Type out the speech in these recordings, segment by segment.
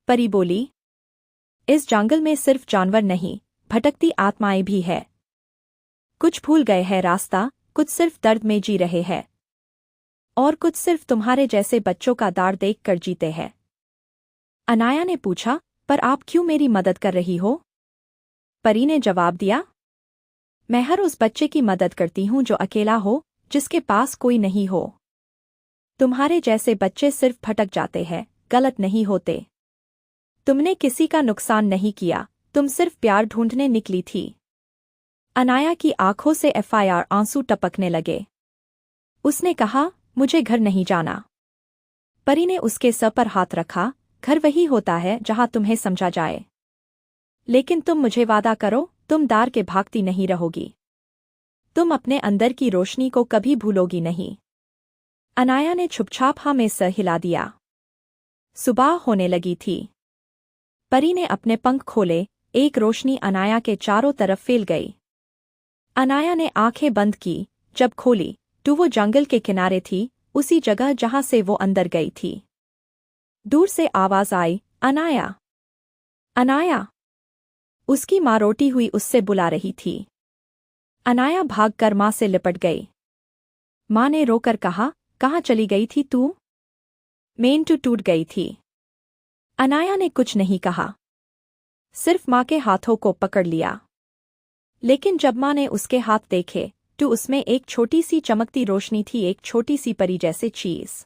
परी बोली, इस जंगल में सिर्फ जानवर नहीं, भटकती आत्माएं भी है। कुछ भूल गए हैं रास्ता, कुछ सिर्फ दर्द में जी रहे हैं, और कुछ सिर्फ तुम्हारे जैसे बच्चों का दार देखकर जीते हैं। अनाया ने पूछा, पर आप क्यों मेरी मदद कर रही हो? परी ने जवाब दिया, मैं हर उस बच्चे की मदद करती हूँ जो अकेला हो, जिसके पास कोई नहीं हो। तुम्हारे जैसे बच्चे सिर्फ भटक जाते हैं, गलत नहीं होते। तुमने किसी का नुकसान नहीं किया, तुम सिर्फ प्यार ढूंढने निकली थी। अनाया की आंखों से FIR आंसू टपकने लगे। उसने कहा, मुझे घर नहीं जाना। परी ने उसके सर पर हाथ रखा, घर वही होता है जहां तुम्हें समझा जाए। लेकिन तुम मुझे वादा करो, तुम दार के भागती नहीं रहोगी। तुम अपने अंदर की रोशनी को कभी भूलोगी नहीं। अनाया ने छुपछाप हाँ में सर हिला दिया। सुबह होने लगी थी। परी ने अपने पंख खोले, एक रोशनी अनाया के चारों तरफ फैल गई। अनाया ने आंखें बंद की, जब खोली तो वो जंगल के किनारे थी, उसी जगह जहां से वो अंदर गई थी। दूर से आवाज आई, अनाया, अनाया। उसकी माँ रोटी हुई उससे बुला रही थी। अनाया भागकर माँ से लिपट गई। माँ ने रोकर कहा, कहाँ चली गई थी तू? मेन टूट गई थी। अनाया ने कुछ नहीं कहा, सिर्फ माँ के हाथों को पकड़ लिया। लेकिन जब माँ ने उसके हाथ देखे तो उसमें एक छोटी सी चमकती रोशनी थी, एक छोटी सी परी जैसे चीज।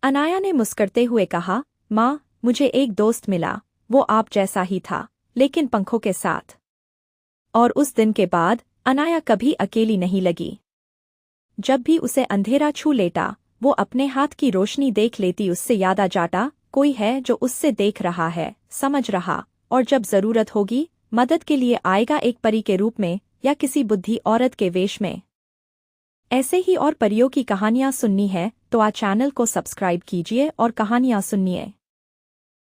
अनाया ने मुस्कुराते हुए कहा, माँ, मुझे एक दोस्त मिला, वो आप जैसा ही था, लेकिन पंखों के साथ। और उस दिन के बाद अनाया कभी अकेली नहीं लगी। जब भी उसे अंधेरा छू लेता, वो अपने हाथ की रोशनी देख लेती, उससे याद आ जाता, कोई है जो उससे देख रहा है, समझ रहा, और जब जरूरत होगी मदद के लिए आएगा, एक परी के रूप में या किसी बुद्धि औरत के वेश में। ऐसे ही और परियों की कहानियां सुननी है तो आज चैनल को सब्सक्राइब कीजिए और कहानियां सुनिए।